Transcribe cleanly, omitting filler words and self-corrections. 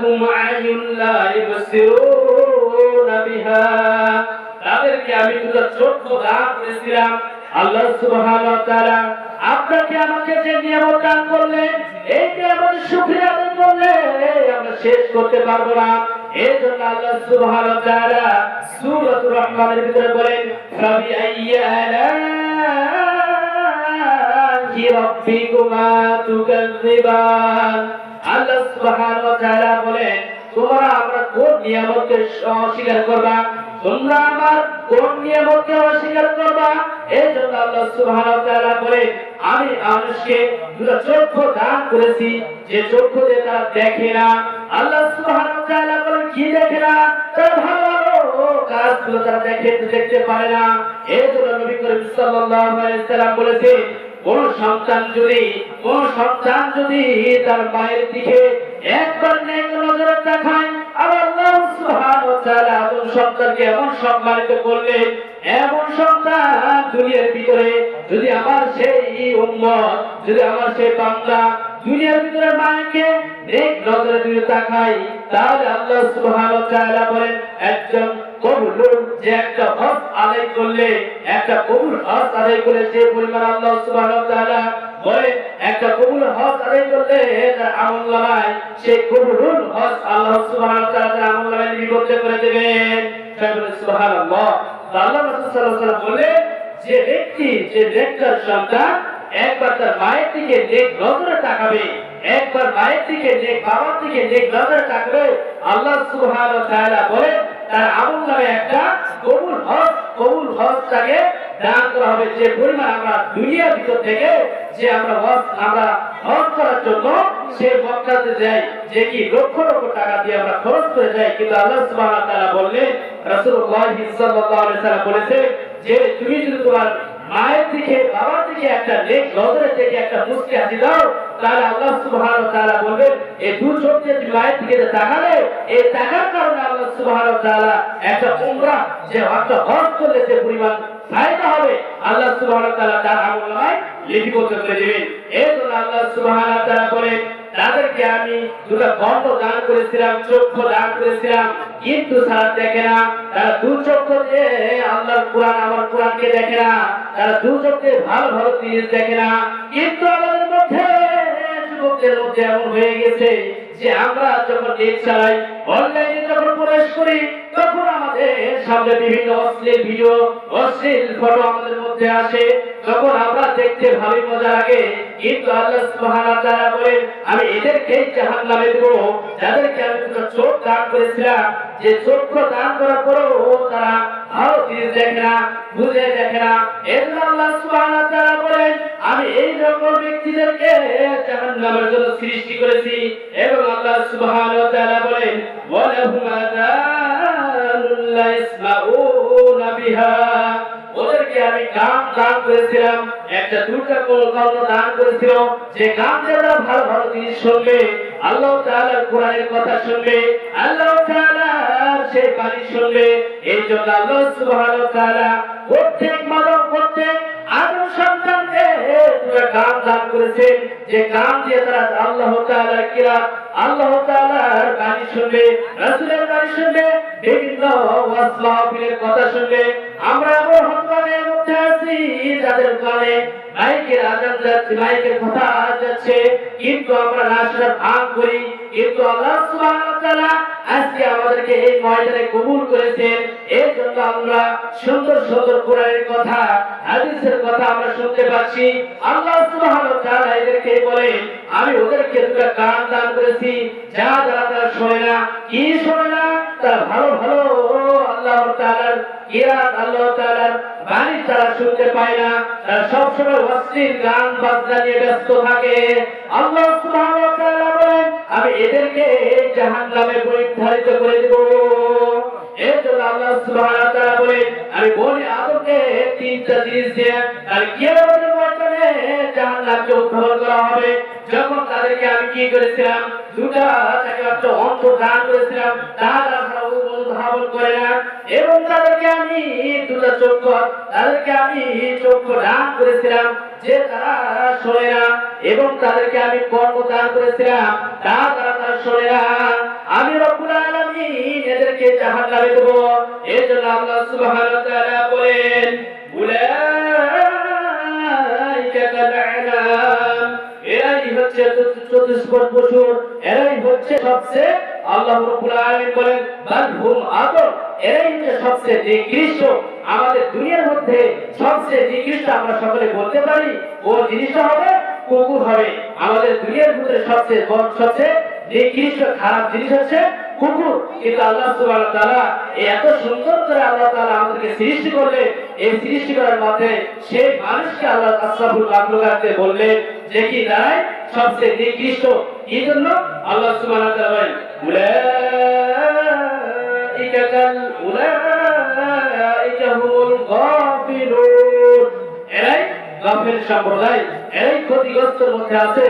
লাহুম আ'য়ুন লা ইবসিরুনা বিহা, তাদেরকে আমি দুটো চক্ষু দান করেছিলাম। আল্লাহ সুবহানাহু ওয়া তাআলা আপনাকে আমাকে যে নিয়ামত দান করলেন, এই নিয়ামতের শুকরিয়া আদায় করলে আমরা শেষ করতে পারবো না। এজন্য আল্লাহ সুবহানাহু ওয়া তাআলা সূরাতুর রহমানের ভিতরে বলেন, ফাবি আইয়ি আলাহি রাব্বিকুমা তুকাজ্জিবান। আল্লাহ সুবহানাহু ওয়া তাআলা বলেন, তোমরা আমরা কোন নিয়ামতকে অস্বীকার করবা, তোমরা আমার কোন নিয়ামতকে অস্বীকার করবা? এই জন্য আল্লাহ সুবহানাহু ওয়া তাআলা বলেন, আমি মানুষকে দুটো চক্ষু দান করেছি, যে চক্ষু দিয়ে তারা দেখে না। আল্লাহ সুবহানাহু ওয়া তাআলা বলেন, কি দেখে না? তারা ভালো ভালো কাজগুলো তারা দেখতে পারে না। এই জন্য নবী করিম সাল্লাল্লাহু আলাইহি ওয়াসাল্লাম বলেছেন, কোন সন্তান যদি তার মায়ের দিকে একবার নেক নজরে তাকায়, আল্লাহ সুবহানাহু ওয়া তাআলা কোন সন্তানকে এমন সম্মানিত করলেন, এমন সন্তান দুনিয়ার ভিতরে যদি আমার সেই উম্মত, যদি আমার সেই বান্দা দুনিয়ার ভিতরে মাকে নেক নজরে যদি তাকায়, তাহলে আল্লাহ সুবহানাহু ওয়া তাআলা বলেন, একজন কবুল যে একটা হজ আদায় করলে, একটা কবুল হজ আদায় করলে যে পরিমাণ আল্লাহ সুবহানাহু ওয়া তাআলা বলে একটা কবুল হজ আদায় করলে তার আমলনামায় সেই কবুল হজ আল্লাহ সুবহানাহু ওয়া তাআলা তার আমলনামায় লিপিবদ্ধ করে দেবেন। সুবহানাল্লাহ। আল্লাহ রাসূল সাল্লাল্লাহু আলাইহি ওয়াসাল্লাম বলে, যে ব্যক্তি, যে নেককার সন্তান একবার তার মায়ের দিকে নেক নজরে তাকাবে, একবার মায়ের দিকে নেক, বাবার দিকে নেক নজরে তাকাবে, আল্লাহ সুবহানাহু ওয়া তাআলা বলে তার আমলনামায় একটা কবুল হজ তাকে দান করা হবে। যে পরিমাণ আমরা দুনিয়ার ভিতর থেকে যে আমরা হজ করার জন্য সে মক্কাতে যাই, যে কি লক্ষ লক্ষ টাকা দিয়ে আমরা খরচ করে যাই, কিন্তু আল্লাহ সুবহানাহু ওয়া তাআলা বললেন, রাসূলুল্লাহ সাল্লাল্লাহু আলাইহি ওয়াসাল্লাম বলেছে যে তুমি যদি তোমার মায়ের দিকে, বাবার দিকে একটা নেক নজরে থেকে একটা মুস্কি হাসি দাও, তাহলে আল্লাহ সুবহানাহু ওয়া তাআলা বলবেন, এই দু চোখ দিয়ে তুমি মায়ের দিকে তাকালে, এই তাকার কারণে আল্লাহ সুবহানাহু ওয়া তাআলা একটা উমরা, যে একটা হজ করলে যে পরিমাণ ফায়দা হবে, আল্লাহ সুবহানাহু ওয়া তাআলা তার আমলনামায় লিপিবদ্ধ করে দিবেন। এই জন্য আল্লাহ সুবহানাহু ওয়া তাআলা বলেন, তাদেরকে আমি দুটো কণ্ঠ দান করেছিলাম, চক্ষু দান করেছিলাম, কিন্তু তারা দেখে না। তারা দু চক্ষু দিয়ে আল্লাহর কোরআন, আমার কোরআনকে দেখে না। তারা দু চোখ দিয়ে ভালো ভালো জিনিস দেখে না। কিন্তু আমাদের মধ্যে, যুবকদের মধ্যে এমন হয়ে গেছে যে আমরা যখন নেট চালাই, অনলাইনে যখন প্রবেশ করি, তখন আমাদের সামনে বিভিন্ন অশ্লীল ভিডিও, অশ্লীল ফটো আমাদের মধ্যে আসে, তখন আমরা দেখতে ভালোই মজা লাগে। কিন্তু আল্লাহ সুবহানাহু ওয়া তাআলা বলেন, আমি এদেরকে জাহান্নামে দেব, যাদেরকে আমি দুটো চোখ দান করেছিলাম, যে চক্ষু দান করার পরেও তারা ভালো জিনিস দেখে না, বুঝে দেখে না। এজন্য আল্লাহ সুবহানাহু ওয়া তাআলা বলেন, আমি এই সকল ব্যক্তিদেরকে জাহান্নামের জন্য সৃষ্টি করেছি। এবং আল্লাহ সুবহানাহু ওয়া তাআলা বলেন, ওয়ালাহুম আযানুন লা ইসমাউনা বিহা, ওদেরকে আমি কান দান করেছিলাম, একটা দুটা কর্ণ দান করেছিলাম, যে কান দিয়ে তারা ভালো ভালো জিনিস শুনবে, আল্লাহ তাআলার কোরআনের কথা শুনবে, আল্লাহ তাআলার সেই বাণী শুনবে। এই জন্য আল্লাহ সুবহানাহু ওয়া তাআলা প্রত্যেক মানব, প্রত্যেক আদম সন্তানকে দুটো কান দান করেছেন, যে কান দিয়ে তারা আল্লাহ তাআলার কিরাত, আল্লাহ তাআলার বাণী শুনবে, রাসূলের বাণী শুনবে, বিভিন্ন ওয়াজ মাহফিলের কথা শুনবে। আমরা বর্তমানের মধ্যে আছি যাদের কানে মাইকের আজান যাচ্ছে, মাইকের কথা যাচ্ছে, কিন্তু আমরা না শোনার ভান করি। কিন্তু আল্লাহ সুবহানাহু ওয়া তাআলা আজকে আমাদেরকে এই ময়দানে কবুল করেছেন। এর জন্য আমরা সুন্দর সুন্দর কোরআনের কথা, হাদিসের কথা আমরা শুনতে পাচ্ছি। আল্লাহ সুবহানাহু ওয়া তাআলা এদেরকে বলেন, আমি ওদেরকে দুটো কান দান করেছি, যা দ্বারা তারা শোনে না। কি শোনে না? তারা ভালো ভালো আল্লাহ তাআলার কিরাত, আল্লাহ তাআলার বাণী তারা শুনতে পায় না। তারা সবসময় অশ্লীল গান বাজনা নিয়ে ব্যস্ত থাকে। আল্লাহ সুবহানাহু ওয়া তাআলা বলেন, আমি এদেরকে জাহান্নামে পরিচালিত করে দেব। এর জন্য আল্লাহ সুবহানাহু ওয়া তাআলা বলেন, আমি বনি আদমকে তিনটা জিনিস দিয়ে তার কিয়ামতের ময়দানে জাহান্নামকে উদ্ধার করা হবে। যখন তাদেরকে আমি কি করেছিলাম, দুটা তাকে একটা অন্ত দান করেছিলাম, তারা অনুধাবন করে না। এবং তাদেরকে আমি দুটা চক্ষু, তাদেরকে আমি চক্ষু দান করেছিলাম, যে তারা শোনে না। এবং তাদেরকে আমি কর্ম দান করেছিলাম, তারা শোনে না। আমি রব্বুল আলামিন এদেরকে জাহান্নামে দেব। এজন্য আল্লাহ সুবহানাহু ওয়া তাআলা বলেন উলাইকা কালআনাম, এরাই হচ্ছে চতুষ্পদ পশু, এরাই হচ্ছে সবচেয়ে, আল্লাহ রাব্বুল আলামিন বলেন বাল হুম আদল, এরাই হচ্ছে সবচেয়ে নিকৃষ্ট। আমাদের দুনিয়ার মধ্যে সবচেয়ে নিকৃষ্ট আমরা সকলে বলতে পারি কোন জিনিসটা হবে? কুকুর হবে। আমাদের দুনিয়ার ভিতরে সবচেয়ে সবচেয়ে নিকৃষ্ট খারাপ জিনিস হচ্ছে কুকুর। কিন্তু আল্লাহ সুবহানাহু ওয়া তাআলা এত সুন্দর করে আল্লাহ তাআলা আমাদেরকে সৃষ্টি করলেন, এই সৃষ্টি করার মধ্যে সেই মানুষকে আল্লাহ আশরাফুল মাখলুকাতে বললেন যে কি দাঁড়ায় সবচেয়ে নিকৃষ্ট। এই জন্য আল্লাহ সুবহানাহু ওয়া তাআলা বলেন উলাইকা হুমুল গাফিলুন, এরাই গাফিল সম্প্রদায়, এরাই ক্ষতিগ্রস্তের মধ্যে আছে।